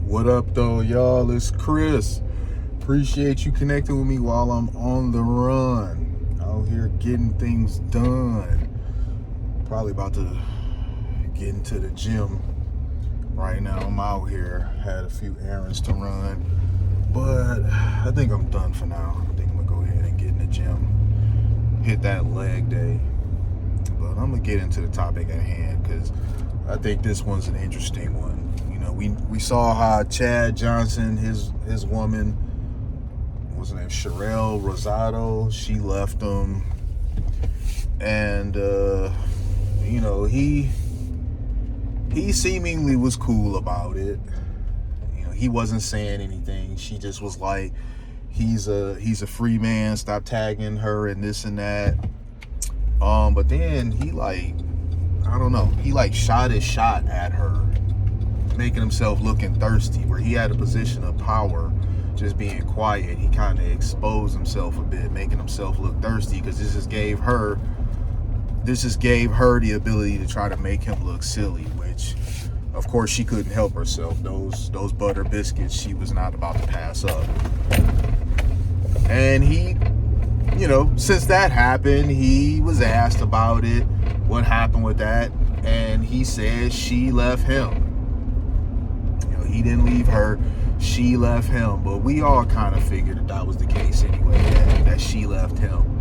What up, though, y'all? It's Chris. Appreciate you connecting with me while I'm on the run. Out here getting things done. Probably about to get into the gym right now. I'm out here. Had a few errands to run. But I think I'm done for now. I think I'm going to go ahead and get in the gym. Hit that leg day. But I'm going to get into the topic at hand because I think this one's an interesting one. You know, we saw how Chad Johnson, his woman, what's her name, Sherelle Rosado, she left him. And, you know, he seemingly was cool about it. You know, he wasn't saying anything. She just was like, he's a free man, stop tagging her and this and that. But then he shot his shot at her, making himself looking thirsty, where he had a position of power, just being quiet. He kind of exposed himself a bit, making himself look thirsty, because this just gave her the ability to try to make him look silly, which of course she couldn't help herself. Those butter biscuits she was not about to pass up. And he, you know, since that happened, he was asked about it, what happened with that, and he said she left him. You know, he didn't leave her, she left him. But we all kind of figured that was the case anyway, that she left him.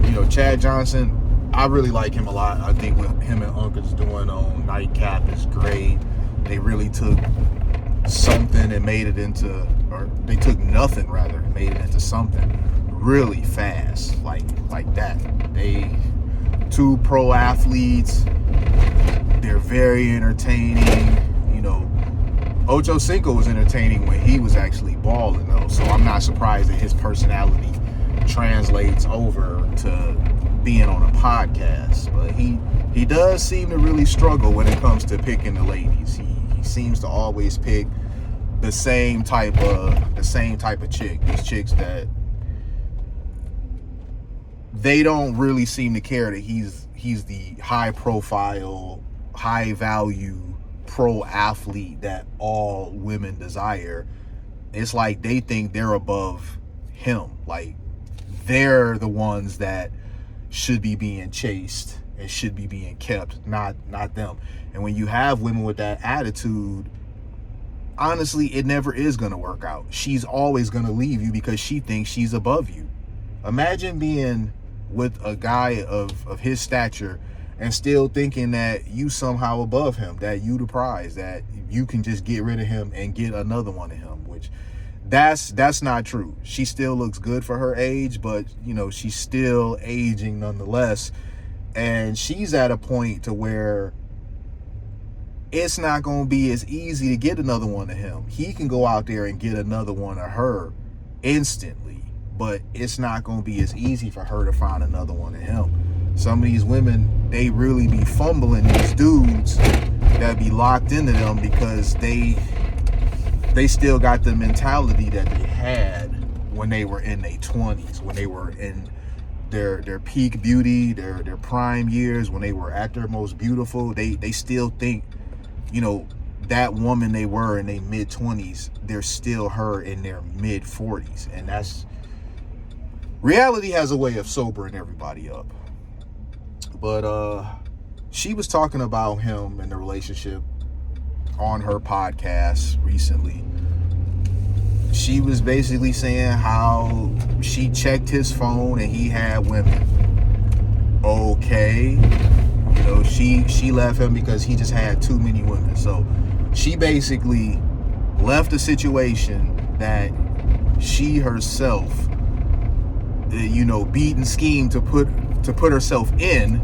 You know, Chad Johnson, I really like him a lot. I think what him and Uncle's doing on Nightcap is great. They really took something and made it into, or they took nothing rather, and made it into something really fast, like that. They two pro athletes. They're very entertaining. You know, Ocho Cinco was entertaining when he was actually balling, though. So I'm not surprised that his personality translates over to being on a podcast. But he does seem to really struggle when it comes to picking the ladies. He seems to always pick the same type of chick. These chicks that they don't really seem to care that he's the high profile, high value pro athlete that all women desire. It's like they think they're above him. Like they're the ones that should be being chased and should be being kept, not them. And when you have women with that attitude, honestly, it never is going to work out. She's always going to leave you because she thinks she's above you. Imagine being with a guy of his stature and still thinking that you somehow above him, that you the prize, that you can just get rid of him and get another one of him, which that's not true. She still looks good for her age, but you know, she's still aging nonetheless. And she's at a point to where it's not going to be as easy to get another one of him. He can go out there and get another one of her instantly, but it's not going to be as easy for her to find another one of him. Some of these women, they really be fumbling these dudes that be locked into them because they still got the mentality that they had when they were in their 20s, when they were in their peak beauty, their prime years, when they were at their most beautiful. They still think, you know, that woman they were in their mid-20s, they're still her in their mid-40s. And that's, reality has a way of sobering everybody up. But she was talking about him and the relationship on her podcast recently. She was basically saying how she checked his phone and he had women. Okay. You know, she left him because he just had too many women. So she basically left a situation that she herself, you know, beat and schemed to put herself in.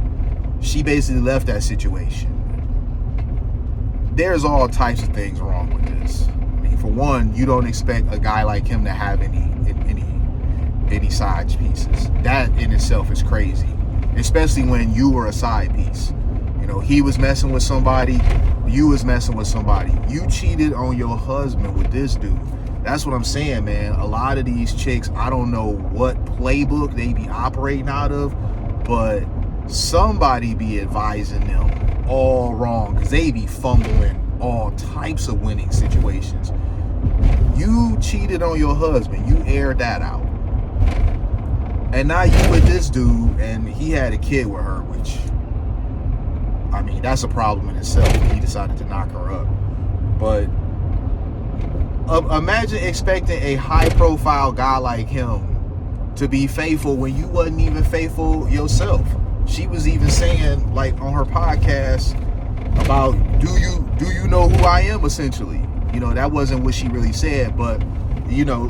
She basically left that situation. There's all types of things wrong with this. I mean, for one, you don't expect a guy like him to have any side pieces. That in itself is crazy, especially when you were a side piece. You know, he was messing with somebody, you was messing with somebody. You cheated on your husband with this dude. That's what I'm saying, man. A lot of these chicks, I don't know what playbook they be operating out of, but somebody be advising them all wrong, because they be fumbling all types of winning situations. You cheated on your husband. You aired that out. And now you with this dude, and he had a kid with her, which, I mean, that's a problem in itself. He decided to knock her up. But imagine expecting a high-profile guy like him to be faithful when you wasn't even faithful yourself. She was even saying, like, on her podcast about, do you know who I am, essentially. You know, that wasn't what she really said, but, you know,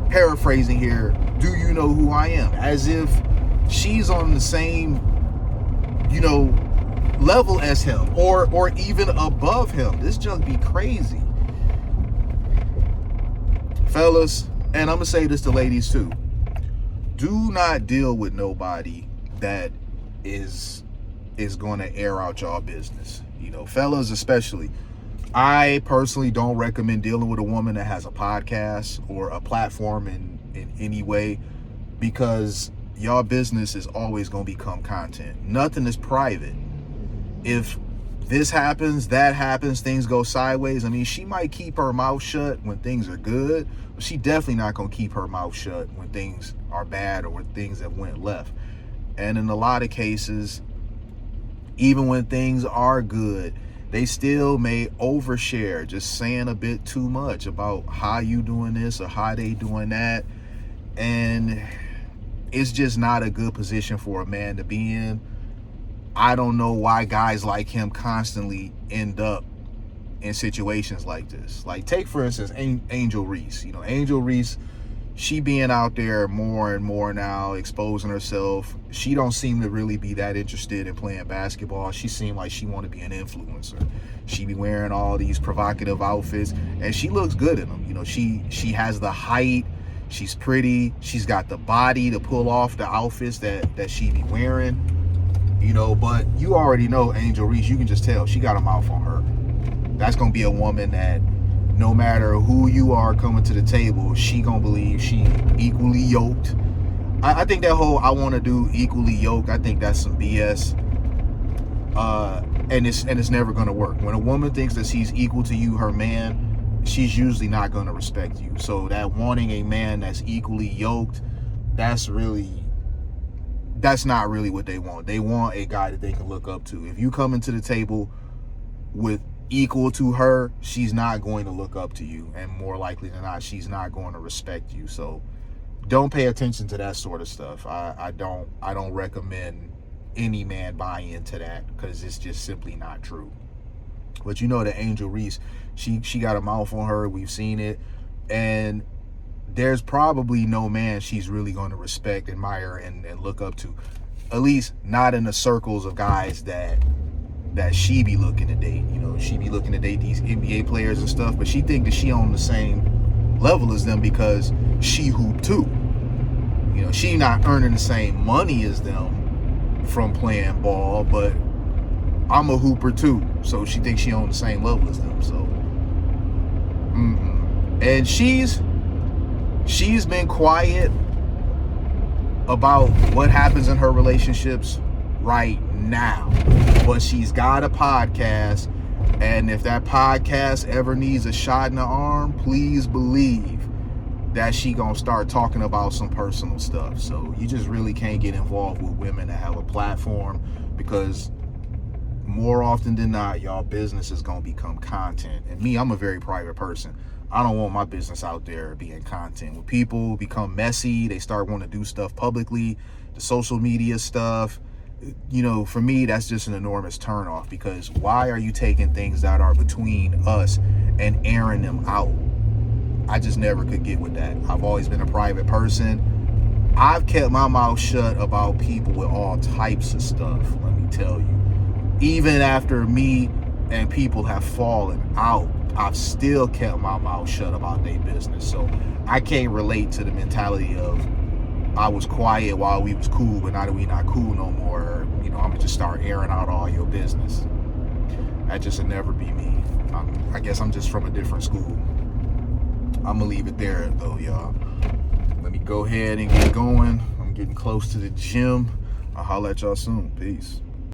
paraphrasing here, do you know who I am? As if she's on the same, you know, level as him, or even above him. This junk be crazy. Fellas, and I'm gonna say this to ladies too, do not deal with nobody that is going to air out y'all business. You know, fellas especially. I personally don't recommend dealing with a woman that has a podcast or a platform in any way, because y'all business is always going to become content. Nothing is private. If this happens, that happens, things go sideways, I mean, she might keep her mouth shut when things are good, but she definitely not going to keep her mouth shut when things are bad or when things have went left. And in a lot of cases, even when things are good, they still may overshare, just saying a bit too much about how you doing this or how they doing that. And it's just not a good position for a man to be in. I don't know why guys like him constantly end up in situations like this. Like, take for instance Angel Reese. You know, Angel Reese, she being out there more and more now, exposing herself. She don't seem to really be that interested in playing basketball. She seemed like she want to be an influencer. She be wearing all these provocative outfits, and she looks good in them. You know, she has the height, she's pretty, she's got the body to pull off the outfits that she be wearing. You know, but you already know Angel Reese, you can just tell she got a mouth on her. That's gonna be a woman that no matter who you are coming to the table, she gonna believe she equally yoked. I think that whole I want to do equally yoked, I think that's some BS. And it's never gonna work. When a woman thinks that she's equal to you, her man, she's usually not gonna respect you. So that wanting a man that's equally yoked, that's not really what they want. They want a guy that they can look up to. If you come into the table with equal to her, she's not going to look up to you, and more likely than not, she's not going to respect you. So don't pay attention to that sort of stuff. I don't recommend any man buy into that, because it's just simply not true. But you know that Angel Reese, she got a mouth on her. We've seen it, and there's probably no man she's really going to respect, admire, and look up to. At least not in the circles of guys that she be looking to date. You know, she be looking to date these NBA players and stuff, but she think that she on the same level as them because she hoop too. You know, she not earning the same money as them from playing ball, but I'm a hooper too, so she thinks she on the same level as them. So, and she's been quiet about what happens in her relationships right now, but she's got a podcast, and if that podcast ever needs a shot in the arm, please believe that she gonna start talking about some personal stuff. So you just really can't get involved with women that have a platform, because more often than not, y'all business is gonna become content. And me, I'm a very private person. I don't want my business out there being content. When people become messy, they start wanting to do stuff publicly, the social media stuff, you know, for me, that's just an enormous turnoff, because why are you taking things that are between us and airing them out? I just never could get with that. I've always been a private person. I've kept my mouth shut about people with all types of stuff, let me tell you. Even after me and people have fallen out, I've still kept my mouth shut about their business. So I can't relate to the mentality of I was quiet while we was cool, but now that we not cool no more, you know, I'm gonna just start airing out all your business. That just would never be me. I guess I'm just from a different school. I'm gonna leave it there though, y'all. Let me go ahead and get going. I'm getting close to the gym. I'll holler at y'all soon. Peace.